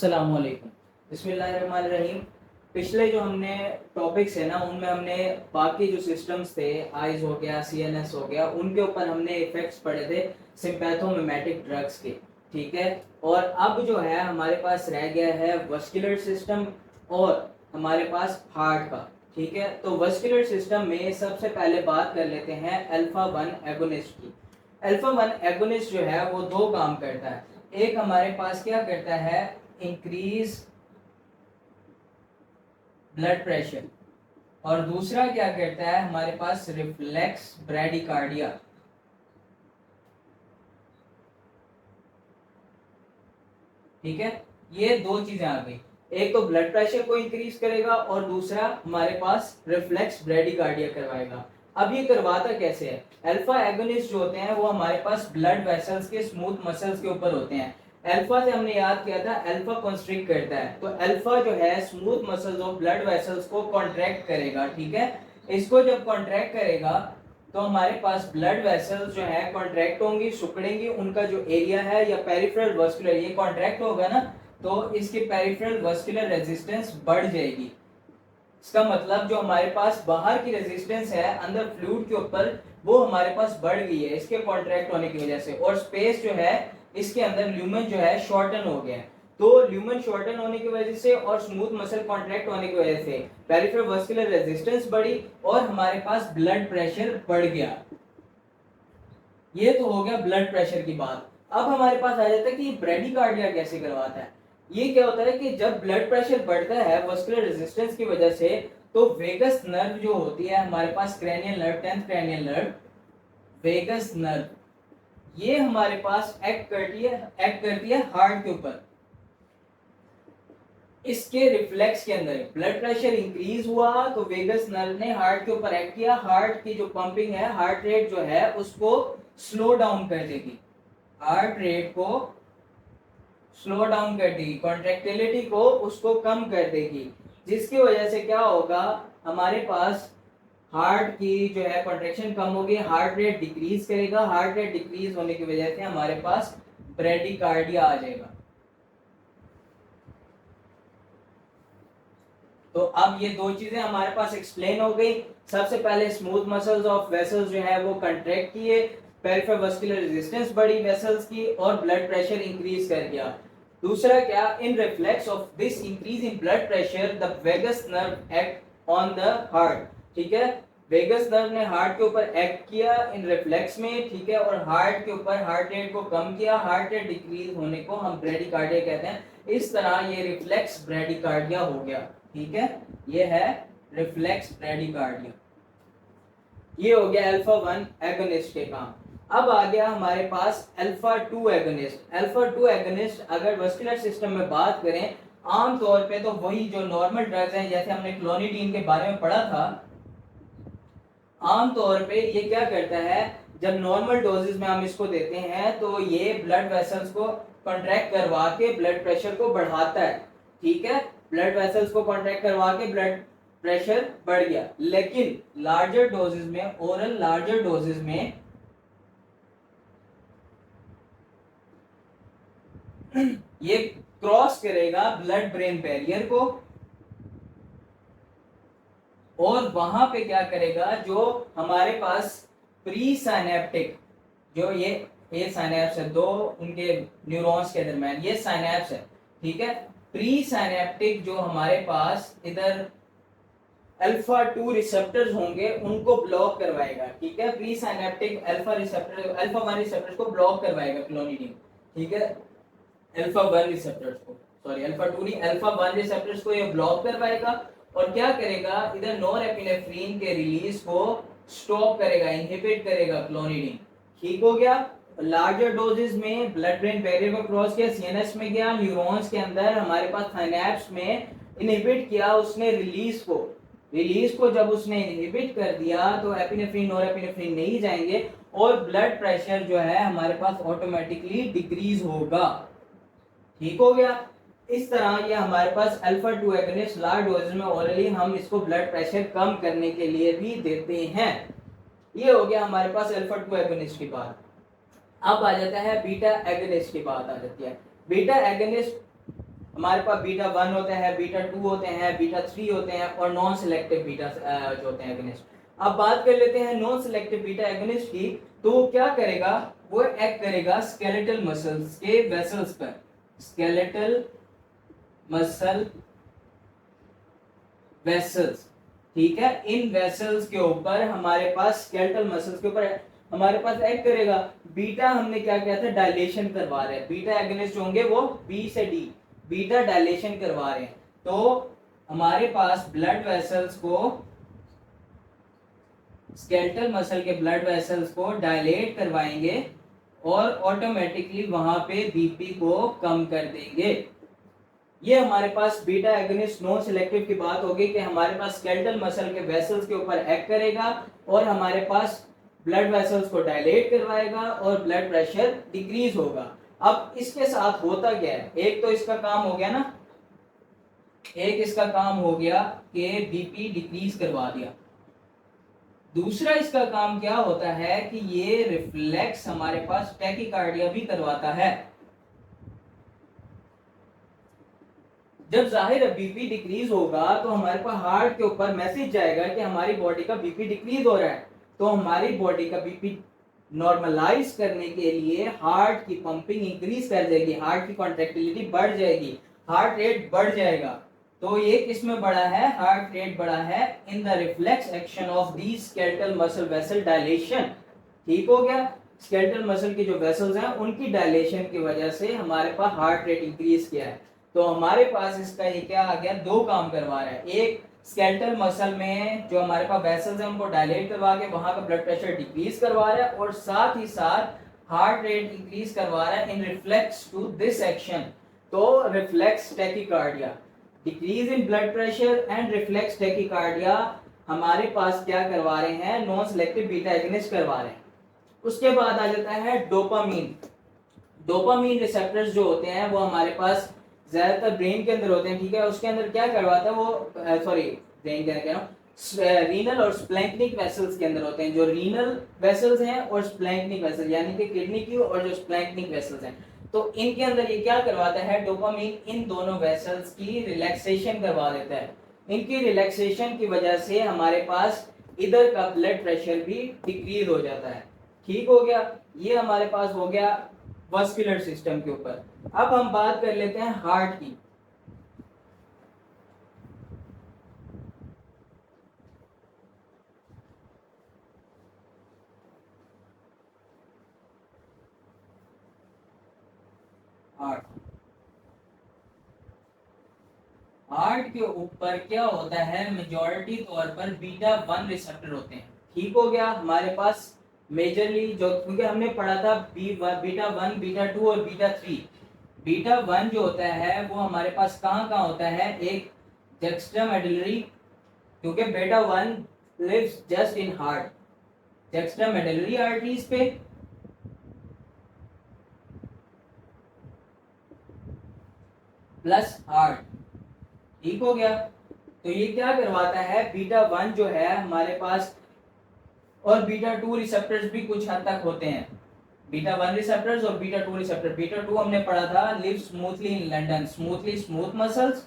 अस्सलामुअलैकुम। बिस्मिल्लाहिर्रहमानिर्रहीम। पिछले जो हमने टॉपिक्स है ना, उनमें हमने बाकी जो सिस्टम्स थे, आइज हो गया, सीएनएस हो गया, उनके ऊपर हमने इफेक्ट्स पढ़े थे सिंपैथोमिमेटिक ड्रग्स के। ठीक है। और अब जो है हमारे पास रह गया है वस्कुलर सिस्टम और हमारे पास हार्ट का। ठीक है। तो वस्कुलर सिस्टम में सबसे पहले बात कर लेते हैं अल्फा 1 एगोनिस्ट की। अल्फा 1 एगोनिस्ट जो है वो दो काम करता है। एक हमारे पास क्या करता है, इंक्रीज ब्लड प्रेशर, और दूसरा क्या करता है हमारे पास रिफ्लेक्स ब्रैडिकार्डिया। ठीक है। ये दो चीजें आ गई, एक तो ब्लड प्रेशर को इंक्रीज करेगा और दूसरा हमारे पास रिफ्लेक्स ब्रैडिकार्डिया करवाएगा। अब ये करवाता कैसे है? अल्फा एगोनिस्ट जो होते हैं वो हमारे पास ब्लड वेसल्स के स्मूथ मसल्स के ऊपर होते हैं। अल्फा से हमने याद किया था, अल्फा कॉन्स्ट्रिक्ट करता है, तो अल्फा जो है smooth muscles of blood vessels को कॉन्ट्रैक्ट करेगा। ठीक है। इसको जब कॉन्ट्रैक्ट करेगा तो हमारे पास ब्लड वेसल्स जो है कॉन्ट्रैक्ट होंगी, सिकुड़ेंगी, उनका जो एरिया है या पेरिफेरल वस्कुलर, ये कॉन्ट्रैक्ट होगा ना, तो इसकी पेरिफेरल वस्कुलर रेजिस्टेंस बढ़ जाएगी। इसका मतलब जो हमारे पास बाहर की रेजिस्टेंस है अंदर फ्लूइड के ऊपर, वो हमारे पास बढ़ गई है इसके कॉन्ट्रैक्ट होने की वजह से, और स्पेस जो है इसके अंदर ल्यूमेन जो है शॉर्टन हो गया है। तो ल्यूमेन शॉर्टन होने की वजह से और स्मूथ मसल कॉन्ट्रैक्ट होने की वजह से पेरिफेरल वस्कुलर रेजिस्टेंस बढ़ी और हमारे पास ब्लड प्रेशर बढ़ गया। ये तो हो गया ब्लड प्रेशर की बात। अब हमारे पास आ जाता है कि ब्रैडिकार्डिया कैसे करवाता है। ये क्या होता है कि जब ब्लड प्रेशर बढ़ता है वस्कुलर रेजिस्टेंस की वजह से, तो वेगस नर्व जो होती है हमारे पास, cranial nerve, 10th cranial nerve, vagus nerve, ये हमारे पास एक्ट करती है हार्ट के ऊपर। इसके रिफ्लेक्स के अंदर ब्लड प्रेशर इंक्रीज हुआ तो वेगस नर्व ने हार्ट के ऊपर एक्ट किया, हार्ट की जो पंपिंग है, हार्ट रेट जो है उसको स्लो डाउन कर देगी, हार्ट रेट को स्लो डाउन कर देगी, कॉन्ट्रैक्टिलिटी को उसको कम कर देगी, जिसकी वजह से क्या होगा, हमारे पास हार्ट की जो है कॉन्ट्रैक्शन कम होगी, हार्ट रेट डिक्रीज करेगा, हार्ट रेट डिक्रीज होने की वजह से हमारे पास ब्रैडिकार्डिया आ जाएगा। तो अब ये दो चीजें हमारे पास एक्सप्लेन हो गई। सबसे पहले स्मूथ मसल्स ऑफ वेसल्स जो है वो कंट्रैक्ट किए, पेरिफेरल वस्कुलर रेजिस्टेंस बढ़ी वेसल्स की, और ब्लड प्रेशर इंक्रीज कर गया। दूसरा क्या, in reflex of this increase in blood pressure the vagus nerve act on the heart. ठीक है। वेगस नर्व ने हार्ट के ऊपर एक्ट किया इन रिफ्लेक्स में। ठीक है। और हार्ट के ऊपर हार्ट रेट को कम किया, हार्ट रेट डिक्रीज होने को हम ब्रैडिकार्डिया कहते हैं। इस तरह ये रिफ्लेक्स ब्रैडिकार्डिया हो गया। ठीक है। ये है रिफ्लेक्स ब्रैडिकार्डिया। ये हो गया अल्फा 1 एगोनिस्ट के काम। अब आ गया हमारे पास अल्फा 2 एगोनिस्ट। अल्फा 2 एगोनिस्ट अगर वस्कुलर सिस्टम में बात करें, आमतौर पे तो वही जो नॉर्मल ड्रग्स हैं, जैसे हमने क्लोनिडीन के बारे में पढ़ा था, आमतौर पे ये क्या करता है, जब नॉर्मल डोजेस में हम इसको देते हैं तो ये ब्लड वेसल्स को कॉन्ट्रैक्ट करवा के ब्लड प्रेशर को बढ़ाता है। ठीक है। ब्लड वेसल्स को कॉन्ट्रैक्ट करवा के ब्लड प्रेशर बढ़ गया। लेकिन लार्जर डोजेस में, ओरल लार्जर डोजेस में ये क्रॉस करेगा ब्लड ब्रेन बैरियर को, और वहां पे क्या करेगा, जो हमारे पास प्री साइनेप्टिक, जो ये साइनेप्स है, दो उनके न्यूरॉन्स के दरमियान ये साइनेप्स है। ठीक है। प्री साइनेप्टिक जो हमारे पास इधर अल्फा 2 रिसेप्टर्स होंगे उनको ब्लॉक करवाएगा। ठीक है। Pre synaptic alpha receptor, alpha 1 receptors को ब्लॉक करवाएगा क्लोनिडीन। ठीक है। अल्फा 1 रिसेप्टर्स को, सॉरी अल्फा 2 नहीं, अल्फा 1 रिसेप्टर्स को ये ब्लॉक करवाएगा, और क्या करेगा, इधर नॉरएपिनेफ्रिन के रिलीज को स्टॉप करेगा, इनहिबिट करेगा क्लोनिडीन। ठीक हो गया। लार्जर डोजेस में ब्लड ब्रेन बैरियर को क्रॉस किया, सीएनएस में गया, न्यूरॉन्स के अंदर हमारे पास साइनेप्स में इनहिबिट किया उसने रिलीज को जब उसने इनहिबिट कर दिया तो एपिनेफ्रिन नॉरएपिनेफ्रिन नहीं जाएंगे, और ब्लड प्रेशर जो है हमारे पास ऑटोमेटिकली डिक्रीज होगा। ठीक हो गया। इस तरह ये हमारे पास अल्फा 2 एगोनिस्ट लार्ज डोजेज में ओरली हम इसको ब्लड प्रेशर कम करने के लिए भी देते हैं। ये हो गया हमारे पास अल्फा 2 एगोनिस्ट की बात। अब आ जाता है बीटा एगोनिस्ट की बात आ जाती है। बीटा एगोनिस्ट हमारे पास बीटा 1 होते हैं, बीटा 2 होते हैं, बीटा 3 होते हैं और नॉन सिलेक्टिव बीटा जो होते हैं एगोनिस्ट। अब बात कर लेते हैं नॉन सिलेक्टिव बीटा एगोनिस्ट की। तो वो क्या करेगा, वो एक्ट करेगा स्केलेटल मसल्स के वेसल्स पर, स्केलेटल मसल वेसल्स, ठीक है। इन वेसल्स के ऊपर हमारे पास, स्केलेटल मसल्स के ऊपर हमारे पास एक्ट करेगा। बीटा हमने क्या किया था, डायलेशन करवा रहे हैं, बीटा एगोनिस्ट होंगे वो बी से डी, बीटा डायलेशन करवा रहे हैं। तो हमारे पास ब्लड वेसल्स को, स्केलेटल मसल के ब्लड वेसल्स को डायलेट करवाएंगे और ऑटोमेटिकली वहां पे बीपी को कम कर देंगे। ये हमारे पास बीटा एगोनिस्ट नॉन सिलेक्टिव की बात होगी कि हमारे पास स्केलेटल मसल के वेसल्स के ऊपर एक्ट करेगा और हमारे पास ब्लड वेसल्स को डायलेट करवाएगा और ब्लड प्रेशर डिक्रीज होगा। अब इसके साथ होता क्या है, एक तो इसका काम हो गया ना, एक इसका काम हो गया कि बीपी डिक्रीज करवा दिया। दूसरा इसका काम क्या होता है कि ये रिफ्लेक्स हमारे पास टैकीकार्डिया भी करवाता है। जब जाहिर है बीपी डिक्रीज होगा तो हमारे पास हार्ट के ऊपर मैसेज जाएगा कि हमारी बॉडी का बीपी डिक्रीज हो रहा है। तो हमारी बॉडी का बीपी नॉर्मलाइज करने के लिए हार्ट की पंपिंग इंक्रीज कर जाएगी, हार्ट की कॉन्ट्रैक्टिलिटी बढ़ जाएगी, हार्ट रेट बढ़ जाएगा। तो ये किसमें बढ़ा है, हार्ट रेट बढ़ा है in the reflex action of the skeletal muscle vessel dilation. ठीक हो गया, स्केलेटल मसल की जो वेसल्स हैं उनकी डायलेशन की वजह से हमारे पास हार्ट रेट इंक्रीज किया है। तो हमारे पास इसका ये क्या आ गया, दो काम करवा रहा है। एक, स्केलेटल मसल में जो हमारे पास वेसल्स हैं उनको डायलेट करवा के वहां का ब्लड प्रेशर डिक्रीज करवा रहा है और साथ ही साथ हार्ट रेट इंक्रीज करवा रहा है इन रिफ्लेक्स टू दिस एक्शन। तो reflex tachycardia, decrease in blood pressure and reflex tachycardia हमारे पास क्या करवा रहे हैं, नॉन सिलेक्टिव बीटा एगोनिस्ट करवा रहे हैं। उसके बाद आ जाता है डोपामीन। डोपामीन रिसेप्टर्स जो होते हैं वो हमारे पास ज्यादातर ब्रेन के अंदर होते हैं, ठीक है। उसके अंदर क्या करवाता है वो, सॉरी ब्रेन के अंदर कह रहा हूँ, रीनल और स्प्लैंक्निक वेसल्स के अंदर होते हैं। जो रीनल वेसल्स हैं और स्प्लैंक्निक वेसल्स यानी कि किडनी की और जो स्प्लैंक्निक वेसल्स हैं, तो इनके अंदर ये क्या करवाता है, डोपामीन इन दोनों वेसल्स की रिलैक्सेशन करवा देता है। इनकी रिलैक्सेशन की वजह से हमारे पास इधर का ब्लड प्रेशर भी डिक्रीज हो जाता है। ठीक हो गया, ये हमारे पास हो गया वस्कुलर सिस्टम के ऊपर। अब हम बात कर लेते हैं हार्ट की। हार्ट, हार्ट के ऊपर क्या होता है, मेजॉरिटी तौर पर बीटा 1 रिसेप्टर होते हैं। ठीक हो गया, हमारे पास मेजरली जो, क्योंकि हमने पढ़ा था बीटा 1, बीटा 2 और बीटा 3। बीटा 1 जो होता है वो हमारे पास कहाँ कहाँ होता है, एक जुक्स्टामेडुलरी, क्योंकि beta 1 lives just in heart, juxtamedullary arteries पे, प्लस हार्ट। ठीक हो गया, तो ये क्या करवाता है, बीटा 1 जो है हमारे पास और बीटा 2 रिसेप्टर्स भी कुछ हद तक होते हैं, बीटा 1 रिसेप्टर्स और बीटा 2 रिसेप्टर। बीटा 2 हमने पढ़ा था, live smoothly in London, smoothly, smooth muscles,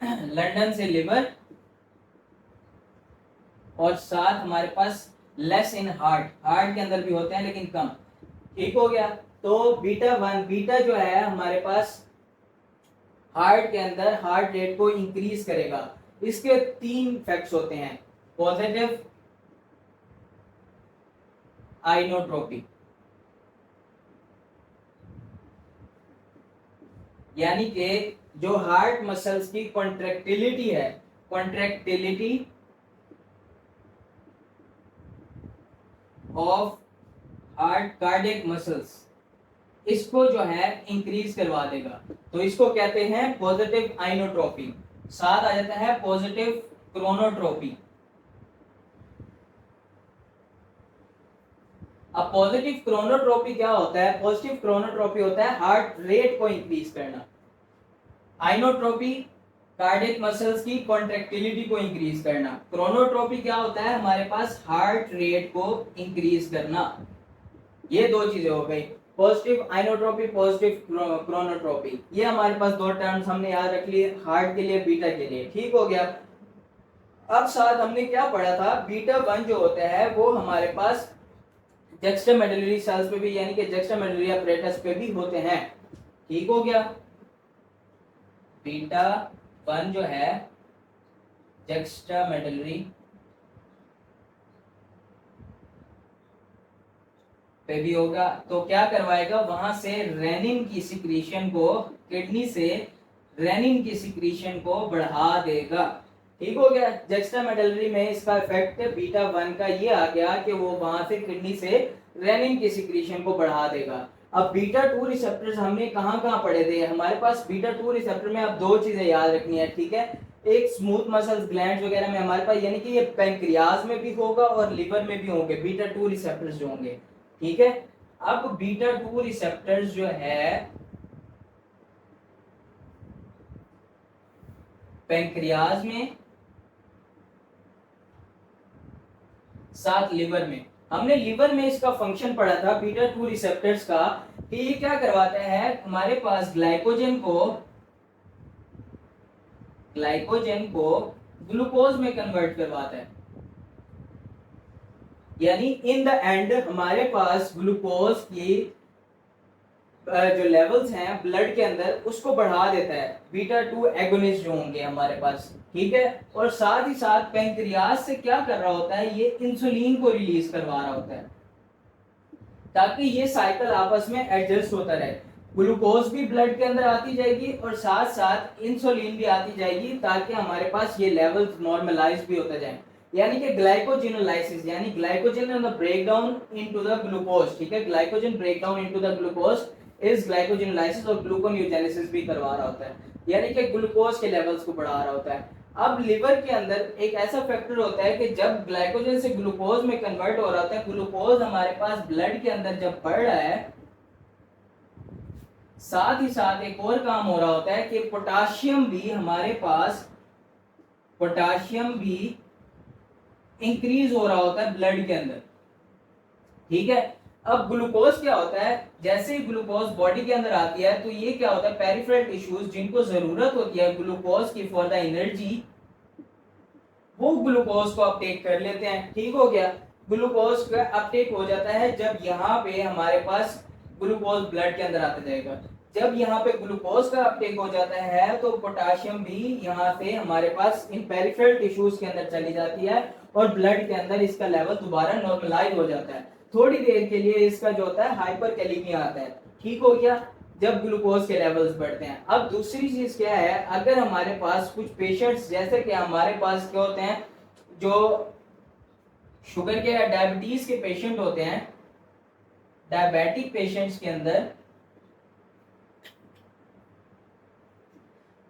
London से लिवर, और साथ हमारे पास लेस इन हार्ट, हार्ट के अंदर भी होते हैं लेकिन कम। ठीक हो गया, तो बीटा 1, बीटा जो है हमारे पास हार्ट के अंदर हार्ट रेट को इंक्रीज करेगा। इसके 3 इफेक्ट्स होते हैं, पॉजिटिव आइनोट्रोपी, यानी कि जो हार्ट मसल्स की कॉन्ट्रैक्टिलिटी है, contractility of heart cardiac muscles, इसको जो है इंक्रीज करवा देगा। तो इसको कहते हैं पॉजिटिव आइनोट्रोपी। साथ आ जाता है पॉजिटिव क्रोनोट्रोपी। अब पॉजिटिव क्रोनोट्रोपी क्या होता है, पॉजिटिव क्रोनोट्रोपी होता है हार्ट रेट को इंक्रीज करना, आइनोट्रोपी कार्डियक मसल्स की कॉन्ट्रैक्टिलिटी को इंक्रीज करना, क्रोनोट्रोपी क्या होता है हमारे पास हार्ट रेट को इंक्रीज करना। ये दो चीजें हो गई। Positive inotropy, positive chronotropy. ये हमारे पास दो टर्म्स हमने याद रख लिए, हार्ट के लिए, बीटा के लिए। ठीक हो गया। अब साथ हमने क्या पढ़ा था, बीटा 1 जो होता है वो हमारे पास जुक्स्टामेडुलरी सेल्स पे भी, यानी कि जुक्स्टामेडुलरी apparatus पे भी होते हैं। ठीक हो गया। बीटा 1 जो है जुक्स्टामेडुलरी पे भी होगा, तो क्या करवाएगा, वहां से रेनिन की सिक्रीशन को, किडनी से रेनिन की सिक्रीशन को बढ़ा देगा। ठीक हो गया। जुक्स्टामेडुलरी में इसका इफेक्ट बीटा 1 का ये आ गया कि वो वहां से किडनी से रेनिन की सिक्रीशन को बढ़ा देगा। अब बीटा 2 रिसेप्टर्स हमने कहां कहां पढ़े थे, हमारे पास बीटा 2 रिसेप्टर में अब दो चीजें याद रखनी है। ठीक है, एक स्मूथ मसल्स ग्लैंड वगैरह में हमारे पास, यानी कि ये पैंक्रियाज में भी होगा और लिवर में भी होंगे बीटा 2 रिसेप्टर्स जो होंगे। ठीक है। अब बीटा 2 रिसेप्टर्स जो है पैंक्रियाज में, साथ लिवर में। हमने लिवर में इसका फंक्शन पढ़ा था बीटा 2 रिसेप्टर्स का, कि ये क्या करवाता है, हमारे पास ग्लाइकोजन को ग्लूकोज में कन्वर्ट करवाता है। यानी इन द एंड हमारे पास ग्लूकोज की जो लेवल्स हैं ब्लड के अंदर उसको बढ़ा देता है बीटा 2 एगोनिस्ट जो होंगे हमारे पास। ठीक है। और साथ ही साथ पैंक्रियाज से क्या कर रहा होता है, ये इंसुलिन को रिलीज करवा रहा होता है, ताकि ये साइकिल आपस में एडजस्ट होता रहे। ग्लूकोज भी ब्लड के अंदर आती जाएगी और साथ साथ इंसुलिन भी आती जाएगी, ताकि हमारे पास ये लेवल्स नॉर्मलाइज भी होता जाए। यानी कि ग्लाइकोजेनोलाइसिस, यानी glycogen breakdown into the glucose. ठीक है, glycogen breakdown into the glucose is glycogenolysis, और ग्लूकोनियोजेनेसिस भी करवा रहा होता है, यानी कि ग्लूकोज के लेवल्स को बढ़ा रहा होता है। अब लिवर के अंदर एक ऐसा फैक्टर होता है कि जब ग्लाइकोजन से ग्लूकोज में कन्वर्ट हो रहा होता है, ग्लूकोज हमारे पास ब्लड के अंदर जब बढ़ रहा है, साथ ही साथ एक और काम हो रहा होता है कि पोटाशियम भी हमारे पास, पोटाशियम भी इंक्रीज हो रहा होता है ब्लड के अंदर। ठीक है। अब ग्लूकोज क्या होता है, जैसे ही ग्लूकोज बॉडी के अंदर आती है तो ये क्या होता है, पेरिफेरल टिश्यूज जिनको जरूरत होती है ग्लूकोज की फॉर द एनर्जी, वो ग्लूकोज को अपटेक कर लेते हैं। ठीक हो गया। ग्लूकोज का अपटेक हो जाता है जब यहाँ पे हमारे पास ग्लूकोज ब्लड के अंदर आता जाएगा। जब यहाँ पे ग्लूकोज का अपटेक हो जाता है तो पोटाशियम भी यहाँ से हमारे पास इन पेरिफेरल टिश्यूज के अंदर चली जाती है और ब्लड के अंदर इसका लेवल दोबारा नॉर्मलाइज हो जाता है। थोड़ी देर के लिए इसका जो होता है हाइपरकैलेमिया आता है। ठीक हो गया, जब ग्लूकोज के लेवल्स बढ़ते हैं। अब दूसरी चीज क्या है, अगर हमारे पास कुछ पेशेंट्स, जैसे कि हमारे पास क्या होते हैं, जो शुगर के या डायबिटीज के पेशेंट होते हैं, डायबिटिक पेशेंट्स के अंदर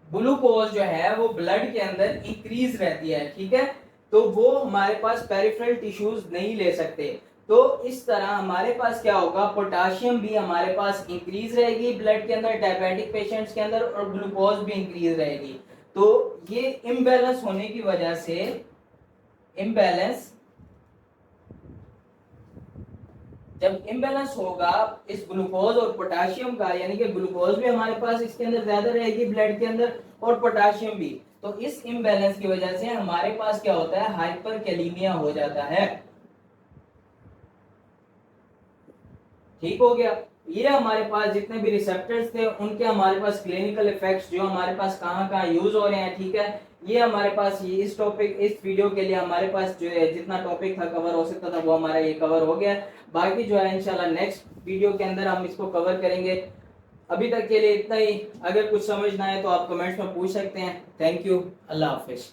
ग्लूकोज जो है वो ब्लड के अंदर इंक्रीज रहती है। ठीक है, तो वो हमारे पास पेरिफेरल टिश्यूज नहीं ले सकते, तो इस तरह हमारे पास क्या होगा, पोटाशियम भी हमारे पास इंक्रीज रहेगी ब्लड के अंदर डायबिटिक पेशेंट्स के अंदर, और ग्लूकोज भी इंक्रीज रहेगी। तो ये इम्बैलेंस होने की वजह से, इम्बैलेंस, जब इम्बैलेंस होगा इस ग्लूकोज और पोटाशियम का, यानी कि ग्लूकोज भी हमारे पास इसके अंदर ज्यादा रहेगी ब्लड के अंदर और पोटाशियम भी, तो इस इम्बैलेंस की वजह से हमारे पास क्या होता है, हाइपरकैलेमिया हो जाता है। ठीक हो गया। ये हमारे पास जितने भी रिसेप्टर्स थे उनके हमारे पास क्लिनिकल इफेक्ट्स जो हमारे पास कहाँ कहाँ यूज हो रहे हैं। ठीक है, ये हमारे पास ये इस टॉपिक, इस वीडियो के लिए हमारे पास जो है जितना टॉपिक था कवर हो सकता था वो हमारा ये कवर हो गया। बाकी जो है इंशाल्लाह नेक्स्ट वीडियो के अंदर हम इसको कवर करेंगे। अभी तक के लिए इतना ही। अगर कुछ समझ ना आए तो आप कमेंट्स में पूछ सकते हैं। Thank you. Allah Hafiz.